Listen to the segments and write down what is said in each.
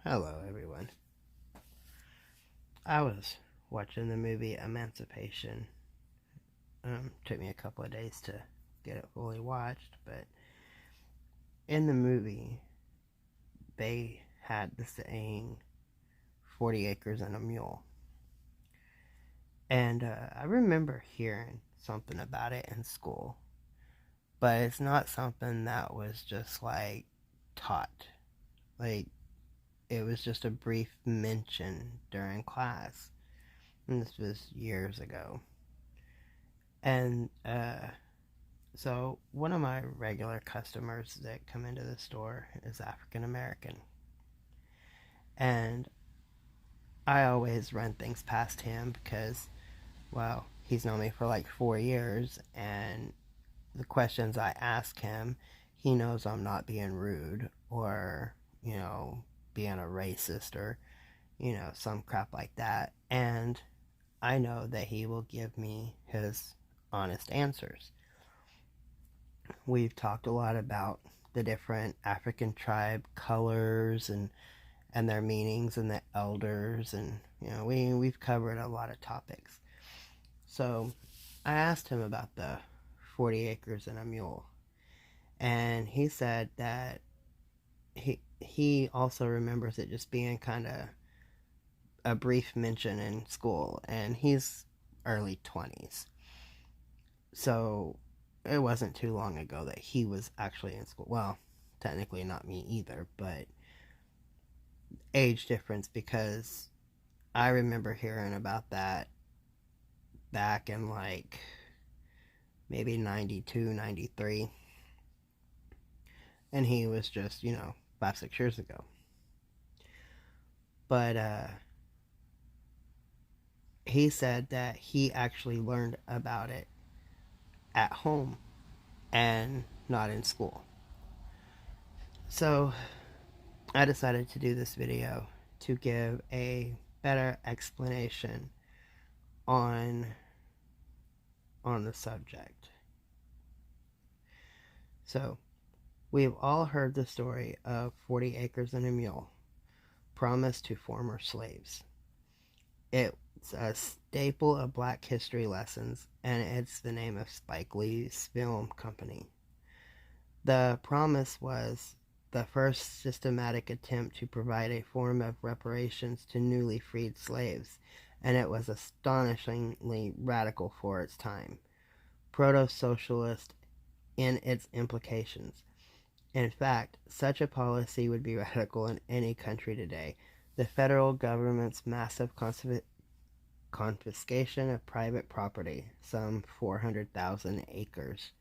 Hello, everyone. I was watching the movie Emancipation. Took me a couple of days to get it fully watched, but in the movie, they had the saying 40 acres and a mule. And I remember hearing something about it in school, but it's not something that was just like taught. Like, it was just a brief mention during class. And this was years ago. And So, one of my regular customers that come into the store is African American. And I always run things past him because, well, he's known me for like 4 years. And the questions I ask him, he knows I'm not being rude or, being a racist or, some crap like that. And I know that he will give me his honest answers. We've talked a lot about the different African tribe colors and their meanings and the elders, and we've covered a lot of topics. So I asked him about the 40 acres and a mule, and he said that he also remembers it just being kind of a brief mention in school, and he's early 20s. So it wasn't too long ago that he was actually in school. Well, technically not me either, but age difference, because I remember hearing about that back in like maybe 92, 93, and he was just, 5, 6 years ago. But he said that he actually learned about it at home and not in school. So I decided to do this video to give a better explanation on the subject. So, we've all heard the story of 40 acres and a mule promised to former slaves. It's a staple of black history lessons, and it's the name of Spike Lee's film company. The promise was the first systematic attempt to provide a form of reparations to newly freed slaves, and it was astonishingly radical for its time, proto-socialist in its implications. In fact, such a policy would be radical in any country today. The federal government's massive confiscation of private property, some 400,000 acres,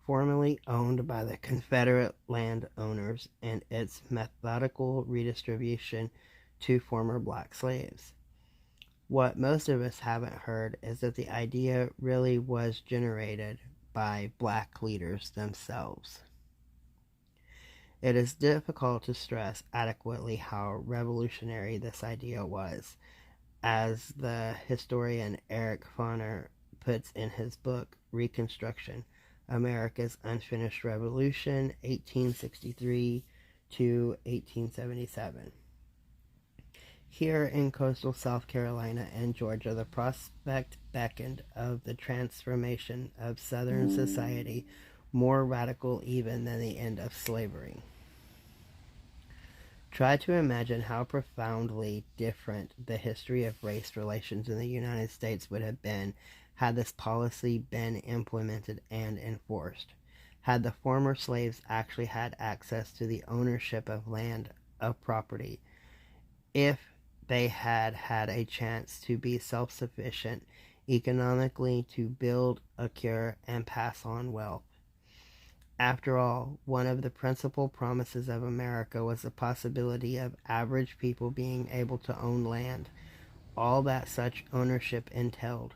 formerly owned by the Confederate landowners, and its methodical redistribution to former black slaves. What most of us haven't heard is that the idea really was generated by black leaders themselves. It is difficult to stress adequately how revolutionary this idea was, as the historian Eric Foner puts in his book Reconstruction: America's Unfinished Revolution, 1863 to 1877. Here in coastal South Carolina and Georgia, the prospect beckoned of the transformation of Southern society, more radical even than the end of slavery. Try to imagine how profoundly different the history of race relations in the United States would have been had this policy been implemented and enforced. Had the former slaves actually had access to the ownership of land, of property, if they had had a chance to be self-sufficient economically, to build, acquire, and pass on wealth. After all, one of the principal promises of America was the possibility of average people being able to own land, all that such ownership entailed.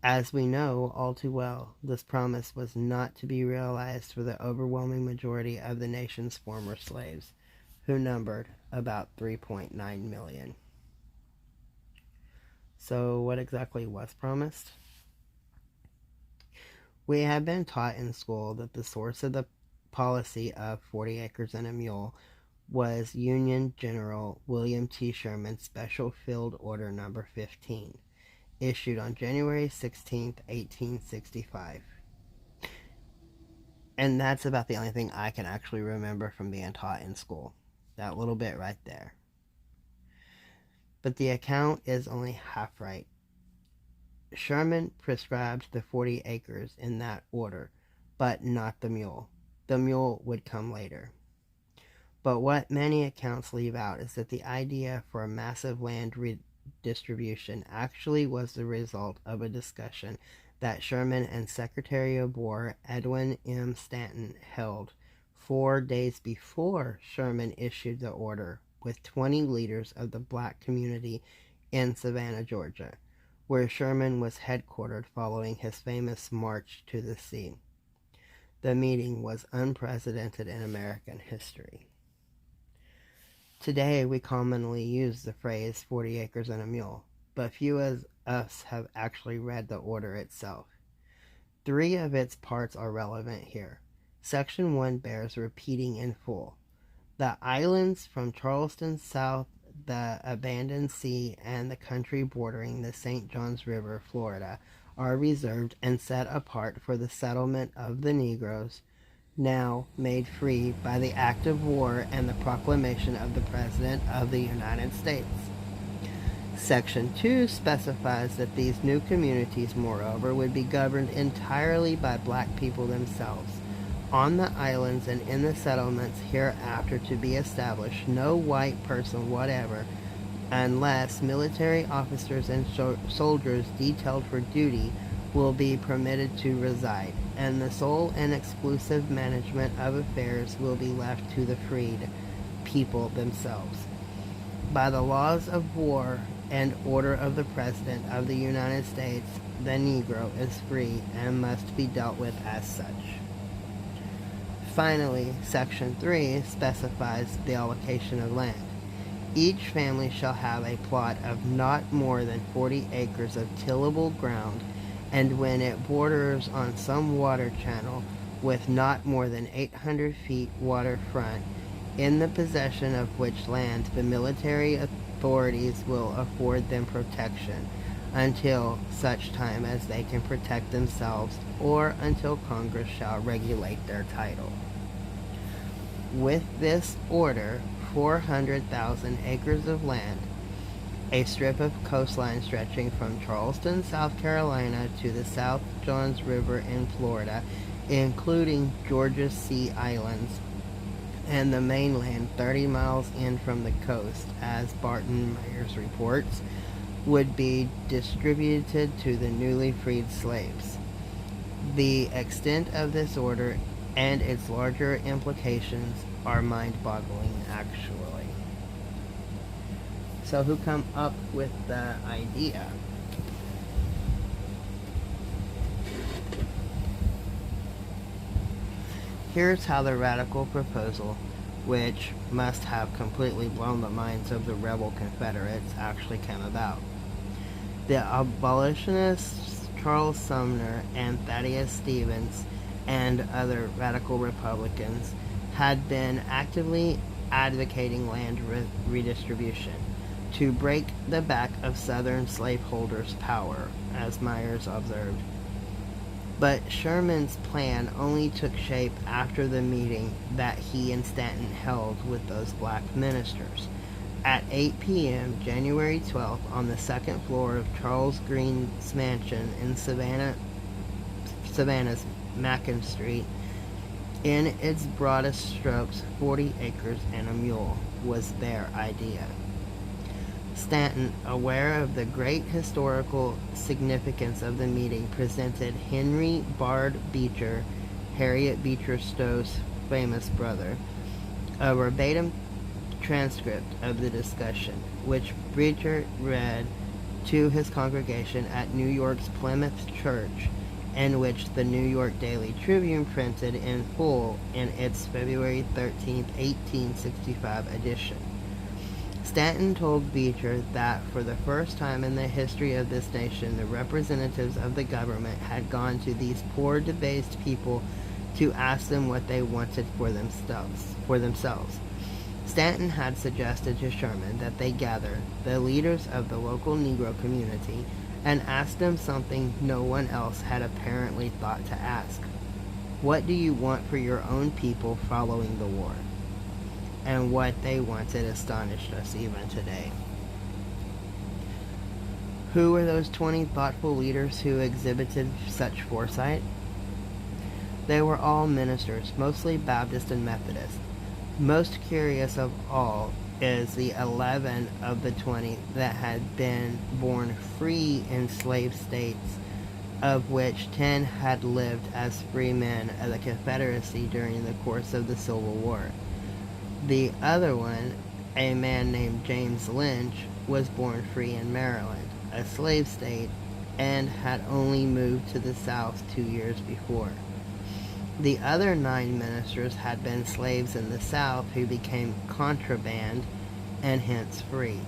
As we know all too well, this promise was not to be realized for the overwhelming majority of the nation's former slaves, who numbered about 3.9 million. So, what exactly was promised? We have been taught in school that the source of the policy of 40 acres and a mule was Union General William T. Sherman's Special Field Order Number 15, issued on January 16th, 1865. And that's about the only thing I can actually remember from being taught in school. That little bit right there. But the account is only half right. Sherman prescribed the 40 acres in that order, but not the mule. The mule would come later. But what many accounts leave out is that the idea for a massive land redistribution actually was the result of a discussion that Sherman and Secretary of War Edwin M. Stanton held 4 days before Sherman issued the order with 20 leaders of the black community in Savannah, Georgia, where Sherman was headquartered following his famous March to the Sea. The meeting was unprecedented in American history. Today, we commonly use the phrase 40 acres and a mule, but few of us have actually read the order itself. 3 of its parts are relevant here. Section 1 bears repeating in full. The islands from Charleston south, the abandoned sea, and the country bordering the St. Johns River, Florida, are reserved and set apart for the settlement of the Negroes, now made free by the act of war and the proclamation of the President of the United States. Section 2 specifies that these new communities, moreover, would be governed entirely by black people themselves. On the islands and in the settlements hereafter to be established, no white person whatever, unless military officers and soldiers detailed for duty, will be permitted to reside, and the sole and exclusive management of affairs will be left to the freed people themselves. By the laws of war and order of the President of the United States, the Negro is free and must be dealt with as such. Finally, Section 3 specifies the allocation of land. Each family shall have a plot of not more than 40 acres of tillable ground, and when it borders on some water channel with not more than 800 feet water front, in the possession of which land the military authorities will afford them protection until such time as they can protect themselves, or until Congress shall regulate their title. With this order, 400,000 acres of land, a strip of coastline stretching from Charleston, South Carolina to the St. Johns River in Florida, including Georgia's Sea Islands, and the mainland 30 miles in from the coast, as Barton Myers reports, would be distributed to the newly freed slaves. The extent of this order and its larger implications are mind-boggling, actually. So who come up with the idea? Here's how the radical proposal, which must have completely blown the minds of the rebel Confederates, actually came about. The abolitionists Charles Sumner and Thaddeus Stevens and other radical Republicans had been actively advocating land redistribution to break the back of Southern slaveholders' power, as Myers observed. But Sherman's plan only took shape after the meeting that he and Stanton held with those black ministers. At 8 p.m., January 12th, on the second floor of Charles Greene's mansion in Savannah's Macon Street, in its broadest strokes, 40 acres and a mule was their idea. Stanton, aware of the great historical significance of the meeting, presented Henry Bard Beecher, Harriet Beecher Stowe's famous brother, a verbatim transcript of the discussion, which Beecher read to his congregation at New York's Plymouth Church, and which the New York Daily Tribune printed in full in its February 13, 1865 edition. Stanton told Beecher that for the first time in the history of this nation, the representatives of the government had gone to these poor, debased people to ask them what they wanted for themselves. Stanton had suggested to Sherman that they gather the leaders of the local Negro community and ask them something no one else had apparently thought to ask. What do you want for your own people following the war? And what they wanted astonished us even today. Who were those 20 thoughtful leaders who exhibited such foresight? They were all ministers, mostly Baptist and Methodist. Most curious of all is the 11 of the 20 that had been born free in slave states, of which 10 had lived as free men of the Confederacy during the course of the Civil War. The other one, a man named James Lynch, was born free in Maryland, a slave state, and had only moved to the South 2 years before. The other 9 ministers had been slaves in the South who became contraband and hence free,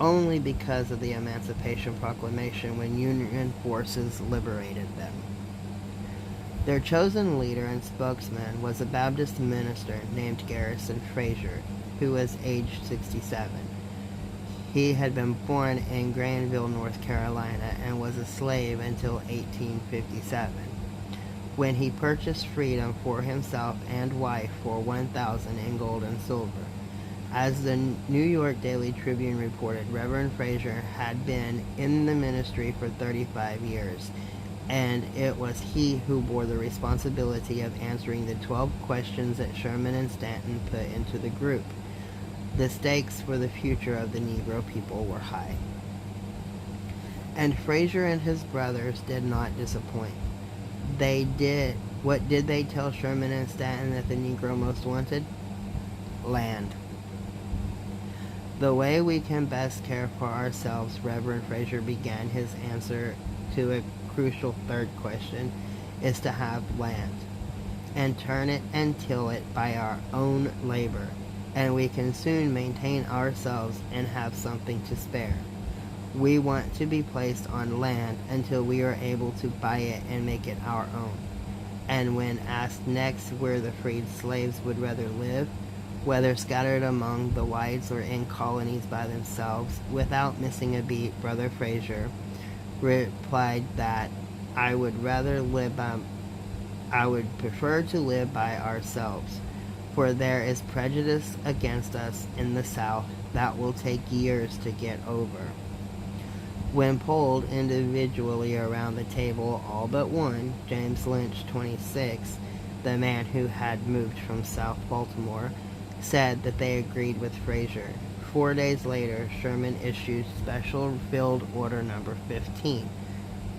only because of the Emancipation Proclamation when Union forces liberated them. Their chosen leader and spokesman was a Baptist minister named Garrison Frazier, who was aged 67. He had been born in Granville, North Carolina, and was a slave until 1857, when he purchased freedom for himself and wife for $1,000 in gold and silver. As the New York Daily Tribune reported, Reverend Frazier had been in the ministry for 35 years, and it was he who bore the responsibility of answering the 12 questions that Sherman and Stanton put into the group. The stakes for the future of the Negro people were high. And Frazier and his brothers did not disappoint. What did they tell Sherman and Stanton that the Negro most wanted? Land. The way we can best care for ourselves, Reverend Frazier began his answer to a crucial third question, is to have land, and turn it and till it by our own labor, and we can soon maintain ourselves and have something to spare. We want to be placed on land until we are able to buy it and make it our own. And when asked next where the freed slaves would rather live, whether scattered among the whites or in colonies by themselves, without missing a beat, Brother Frazier replied that I would prefer to live by ourselves, for there is prejudice against us in the South that will take years to get over. When polled individually around the table, all but one, James Lynch, 26, the man who had moved from South Baltimore, said that they agreed with Frazier. 4 days later, Sherman issued Special Field Order Number 15,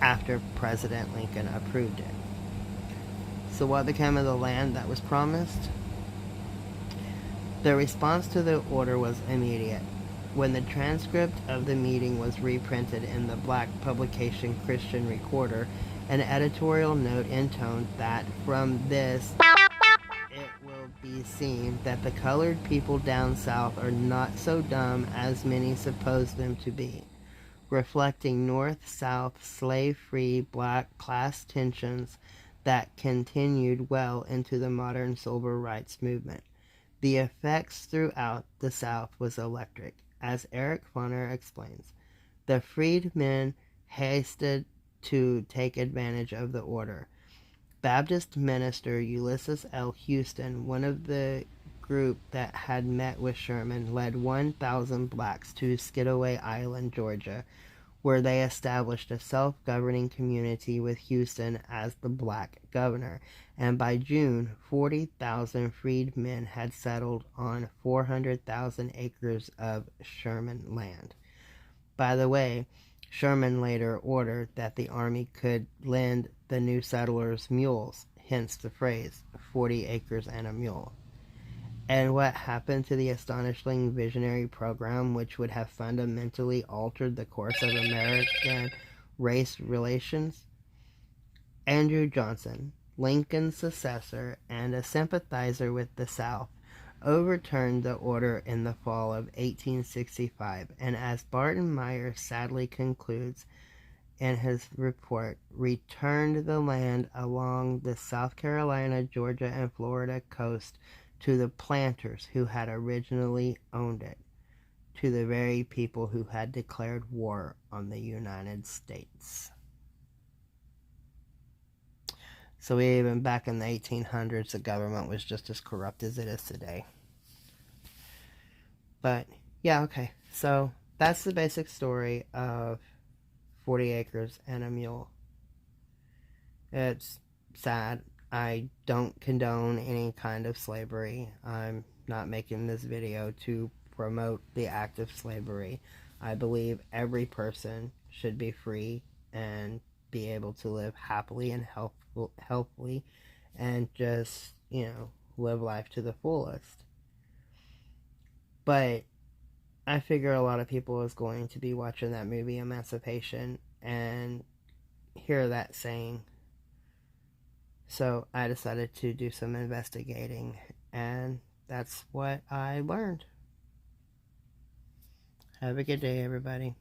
after President Lincoln approved it. So what became of the land that was promised? The response to the order was immediate. When the transcript of the meeting was reprinted in the black publication Christian Recorder, an editorial note intoned that from this it will be seen that the colored people down south are not so dumb as many suppose them to be, reflecting north-south slave-free black class tensions that continued well into the modern civil rights movement. The effects throughout the South was electric. As Eric Foner explains, the freedmen hasted to take advantage of the order. Baptist minister Ulysses L. Houston, one of the group that had met with Sherman, led 1,000 blacks to Skidaway Island, Georgia, where they established a self-governing community with Houston as the black governor, and by June, 40,000 freedmen had settled on 400,000 acres of Sherman land. By the way, Sherman later ordered that the Army could lend the new settlers mules, hence the phrase, 40 acres and a mule. And what happened to the astonishing visionary program which would have fundamentally altered the course of American race relations? Andrew Johnson, Lincoln's successor and a sympathizer with the South, overturned the order in the fall of 1865, and as Barton Meyer sadly concludes in his report, returned the land along the South Carolina, Georgia, and Florida coast to the planters who had originally owned it, to the very people who had declared war on the United States. So even back in the 1800s, the government was just as corrupt as it is today. But yeah, okay. So that's the basic story of 40 Acres and a Mule. It's sad. I don't condone any kind of slavery. I'm not making this video to promote the act of slavery. I believe every person should be free and be able to live happily and healthily and just, live life to the fullest. But I figure a lot of people is going to be watching that movie Emancipation and hear that saying. So I decided to do some investigating, and that's what I learned. Have a good day, everybody.